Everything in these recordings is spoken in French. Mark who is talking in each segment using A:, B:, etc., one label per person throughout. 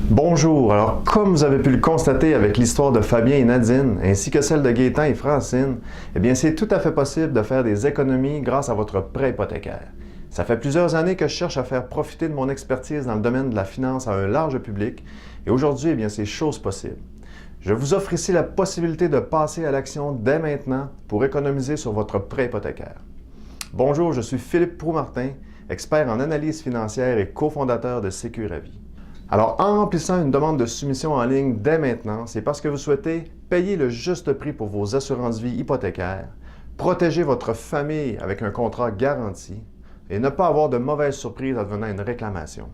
A: Bonjour, alors comme vous avez pu le constater avec l'histoire de Fabien et Nadine, ainsi que celle de Gaétan et Francine, eh bien c'est tout à fait possible de faire des économies grâce à votre prêt hypothécaire. Ça fait plusieurs années que je cherche à faire profiter de mon expertise dans le domaine de la finance à un large public, et aujourd'hui, eh bien c'est chose possible. Je vous offre ici la possibilité de passer à l'action dès maintenant pour économiser sur votre prêt hypothécaire. Bonjour, je suis Philippe Proux-Martin, expert en analyse financière et cofondateur de Sécuravis. Alors, en remplissant une demande de soumission en ligne dès maintenant, c'est parce que vous souhaitez payer le juste prix pour vos assurances-vie hypothécaires, protéger votre famille avec un contrat garanti et ne pas avoir de mauvaises surprises advenant une réclamation.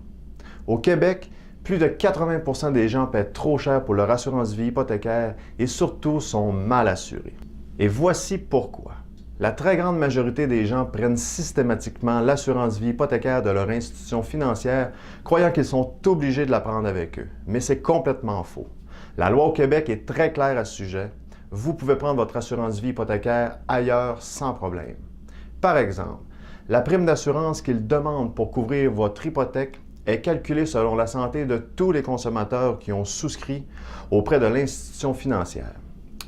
A: Au Québec, plus de 80% des gens paient trop cher pour leur assurance-vie hypothécaire et surtout sont mal assurés. Et voici pourquoi. La très grande majorité des gens prennent systématiquement l'assurance-vie hypothécaire de leur institution financière, croyant qu'ils sont obligés de la prendre avec eux. Mais c'est complètement faux. La loi au Québec est très claire à ce sujet. Vous pouvez prendre votre assurance-vie hypothécaire ailleurs sans problème. Par exemple, la prime d'assurance qu'ils demandent pour couvrir votre hypothèque est calculée selon la santé de tous les consommateurs qui ont souscrit auprès de l'institution financière.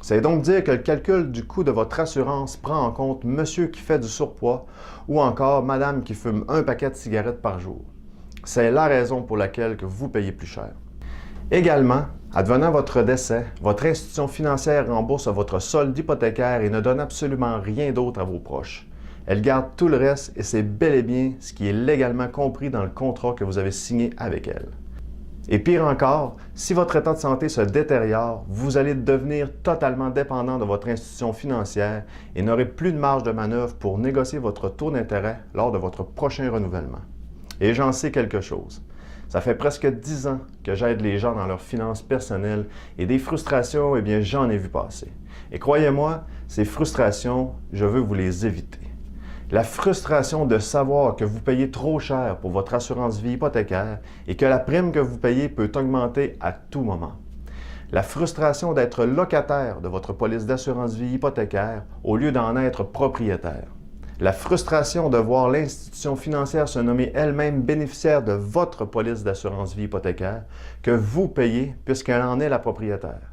A: C'est donc dire que le calcul du coût de votre assurance prend en compte monsieur qui fait du surpoids ou encore madame qui fume un paquet de cigarettes par jour. C'est la raison pour laquelle que vous payez plus cher. Également, advenant votre décès, votre institution financière rembourse votre solde hypothécaire et ne donne absolument rien d'autre à vos proches. Elle garde tout le reste et c'est bel et bien ce qui est légalement compris dans le contrat que vous avez signé avec elle. Et pire encore, si votre état de santé se détériore, vous allez devenir totalement dépendant de votre institution financière et n'aurez plus de marge de manœuvre pour négocier votre taux d'intérêt lors de votre prochain renouvellement. Et j'en sais quelque chose. Ça fait presque 10 ans que j'aide les gens dans leurs finances personnelles et des frustrations, eh bien, j'en ai vu passer. Et croyez-moi, ces frustrations, je veux vous les éviter. La frustration de savoir que vous payez trop cher pour votre assurance-vie hypothécaire et que la prime que vous payez peut augmenter à tout moment. La frustration d'être locataire de votre police d'assurance-vie hypothécaire au lieu d'en être propriétaire. La frustration de voir l'institution financière se nommer elle-même bénéficiaire de votre police d'assurance-vie hypothécaire que vous payez puisqu'elle en est la propriétaire.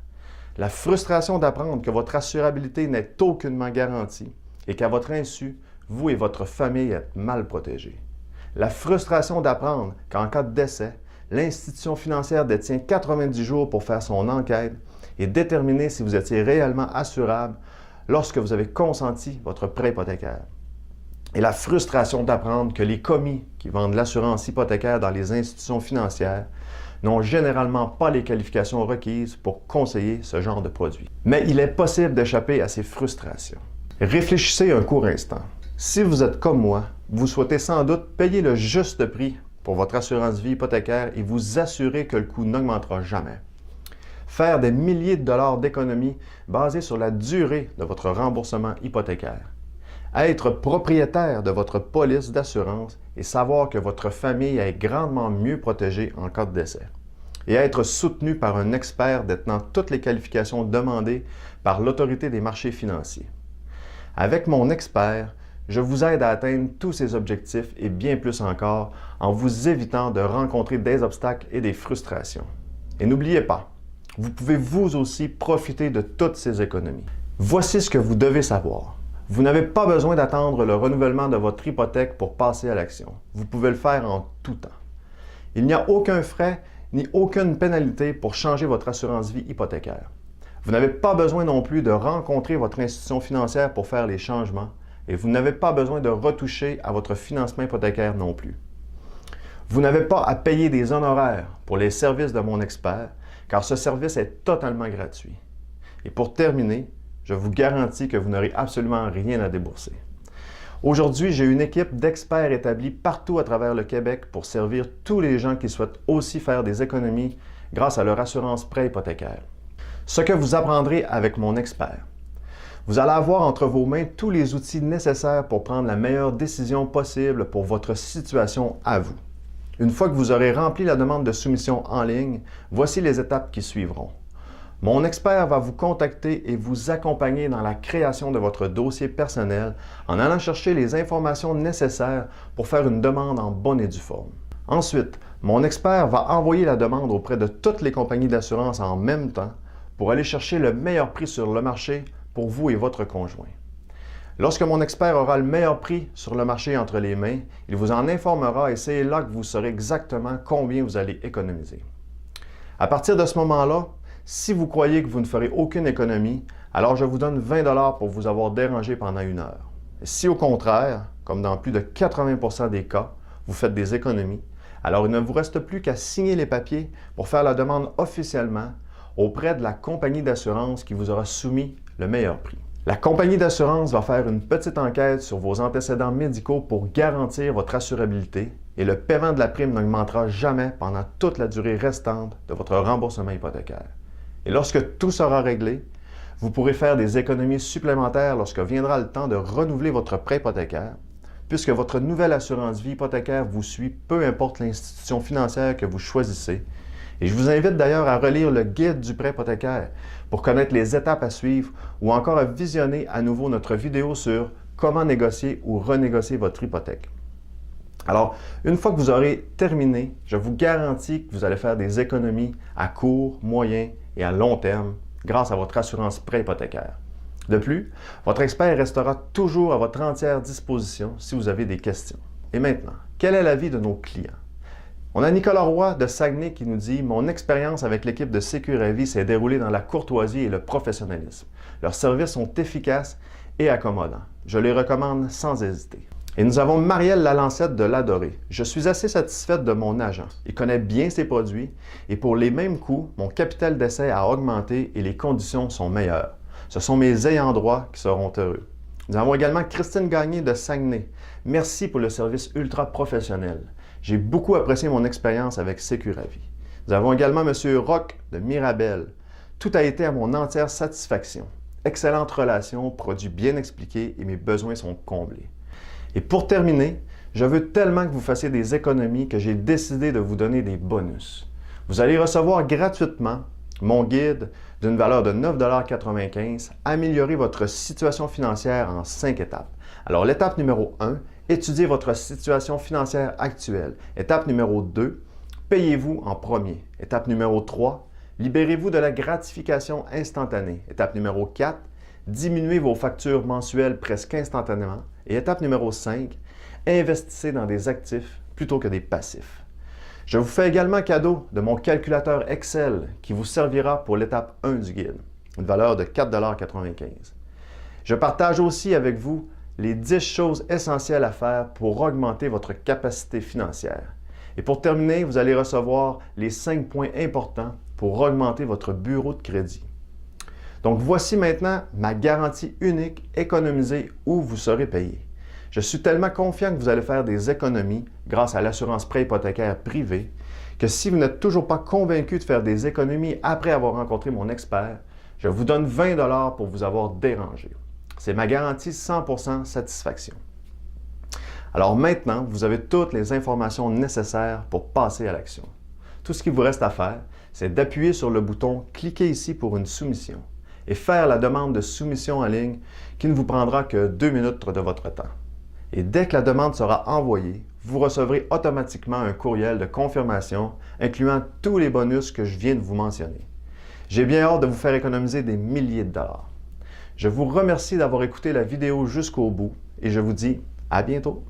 A: La frustration d'apprendre que votre assurabilité n'est aucunement garantie et qu'à votre insu, vous et votre famille êtes mal protégés. La frustration d'apprendre qu'en cas de décès, l'institution financière détient 90 jours pour faire son enquête et déterminer si vous étiez réellement assurable lorsque vous avez consenti votre prêt hypothécaire. Et la frustration d'apprendre que les commis qui vendent l'assurance hypothécaire dans les institutions financières n'ont généralement pas les qualifications requises pour conseiller ce genre de produit. Mais il est possible d'échapper à ces frustrations. Réfléchissez un court instant. Si vous êtes comme moi, vous souhaitez sans doute payer le juste prix pour votre assurance-vie hypothécaire et vous assurer que le coût n'augmentera jamais. Faire des milliers de dollars d'économies basées sur la durée de votre remboursement hypothécaire. Être propriétaire de votre police d'assurance et savoir que votre famille est grandement mieux protégée en cas de décès. Et être soutenu par un expert détenant toutes les qualifications demandées par l'Autorité des marchés financiers. Avec mon expert, je vous aide à atteindre tous ces objectifs et bien plus encore en vous évitant de rencontrer des obstacles et des frustrations. Et n'oubliez pas, vous pouvez vous aussi profiter de toutes ces économies. Voici ce que vous devez savoir. Vous n'avez pas besoin d'attendre le renouvellement de votre hypothèque pour passer à l'action. Vous pouvez le faire en tout temps. Il n'y a aucun frais ni aucune pénalité pour changer votre assurance-vie hypothécaire. Vous n'avez pas besoin non plus de rencontrer votre institution financière pour faire les changements. Et vous n'avez pas besoin de retoucher à votre financement hypothécaire non plus. Vous n'avez pas à payer des honoraires pour les services de mon expert, car ce service est totalement gratuit. Et pour terminer, je vous garantis que vous n'aurez absolument rien à débourser. Aujourd'hui, j'ai une équipe d'experts établis partout à travers le Québec pour servir tous les gens qui souhaitent aussi faire des économies grâce à leur assurance prêt hypothécaire. Ce que vous apprendrez avec mon expert. Vous allez avoir entre vos mains tous les outils nécessaires pour prendre la meilleure décision possible pour votre situation à vous. Une fois que vous aurez rempli la demande de soumission en ligne, voici les étapes qui suivront. Mon expert va vous contacter et vous accompagner dans la création de votre dossier personnel en allant chercher les informations nécessaires pour faire une demande en bonne et due forme. Ensuite, mon expert va envoyer la demande auprès de toutes les compagnies d'assurance en même temps pour aller chercher le meilleur prix sur le marché pour vous et votre conjoint. Lorsque mon expert aura le meilleur prix sur le marché entre les mains, il vous en informera et c'est là que vous saurez exactement combien vous allez économiser. À partir de ce moment-là, si vous croyez que vous ne ferez aucune économie, alors je vous donne 20 $ pour vous avoir dérangé pendant 1 heure. Si au contraire, comme dans plus de 80% des cas, vous faites des économies, alors il ne vous reste plus qu'à signer les papiers pour faire la demande officiellement auprès de la compagnie d'assurance qui vous aura soumis le meilleur prix. La compagnie d'assurance va faire une petite enquête sur vos antécédents médicaux pour garantir votre assurabilité et le paiement de la prime n'augmentera jamais pendant toute la durée restante de votre remboursement hypothécaire. Et lorsque tout sera réglé, vous pourrez faire des économies supplémentaires lorsque viendra le temps de renouveler votre prêt hypothécaire, puisque votre nouvelle assurance vie hypothécaire vous suit peu importe l'institution financière que vous choisissez. Et je vous invite d'ailleurs à relire le guide du prêt hypothécaire pour connaître les étapes à suivre ou encore à visionner à nouveau notre vidéo sur comment négocier ou renégocier votre hypothèque. Alors, une fois que vous aurez terminé, je vous garantis que vous allez faire des économies à court, moyen et à long terme grâce à votre assurance prêt hypothécaire. De plus, votre expert restera toujours à votre entière disposition si vous avez des questions. Et maintenant, quel est l'avis de nos clients? On a Nicolas Roy de Saguenay qui nous dit « Mon expérience avec l'équipe de Sécuravis s'est déroulée dans la courtoisie et le professionnalisme. Leurs services sont efficaces et accommodants. Je les recommande sans hésiter. » Et nous avons Marielle Lalancette de l'Adoré. « Je suis assez satisfaite de mon agent. Il connaît bien ses produits et pour les mêmes coûts, mon capital d'essai a augmenté et les conditions sont meilleures. Ce sont mes ayants droit qui seront heureux. » Nous avons également Christine Gagné de Saguenay. « Merci pour le service ultra professionnel. J'ai beaucoup apprécié mon expérience avec Sécuravis. » Nous avons également M. Roch de Mirabel. « Tout a été à mon entière satisfaction. Excellente relation, produit bien expliqué et mes besoins sont comblés. » Et pour terminer, je veux tellement que vous fassiez des économies que j'ai décidé de vous donner des bonus. Vous allez recevoir gratuitement mon guide d'une valeur de 9,95 $, Améliorer votre situation financière en 5 étapes. Alors, l'étape numéro 1, étudiez votre situation financière actuelle. Étape numéro 2, payez-vous en premier. Étape numéro 3, libérez-vous de la gratification instantanée. Étape numéro 4, diminuez vos factures mensuelles presque instantanément. Et étape numéro 5, investissez dans des actifs plutôt que des passifs. Je vous fais également cadeau de mon calculateur Excel qui vous servira pour l'étape 1 du guide, une valeur de 4,95 $. Je partage aussi avec vous les 10 choses essentielles à faire pour augmenter votre capacité financière. Et pour terminer, vous allez recevoir les 5 points importants pour augmenter votre bureau de crédit. Donc voici maintenant ma garantie unique, économisée où vous serez payé. Je suis tellement confiant que vous allez faire des économies grâce à l'assurance prêt hypothécaire privée que si vous n'êtes toujours pas convaincu de faire des économies après avoir rencontré mon expert, je vous donne 20 $ pour vous avoir dérangé. C'est ma garantie 100% satisfaction. Alors maintenant, vous avez toutes les informations nécessaires pour passer à l'action. Tout ce qu'il vous reste à faire, c'est d'appuyer sur le bouton « Cliquez ici pour une soumission » et faire la demande de soumission en ligne qui ne vous prendra que 2 minutes de votre temps. Et dès que la demande sera envoyée, vous recevrez automatiquement un courriel de confirmation incluant tous les bonus que je viens de vous mentionner. J'ai bien hâte de vous faire économiser des milliers de dollars. Je vous remercie d'avoir écouté la vidéo jusqu'au bout et je vous dis à bientôt.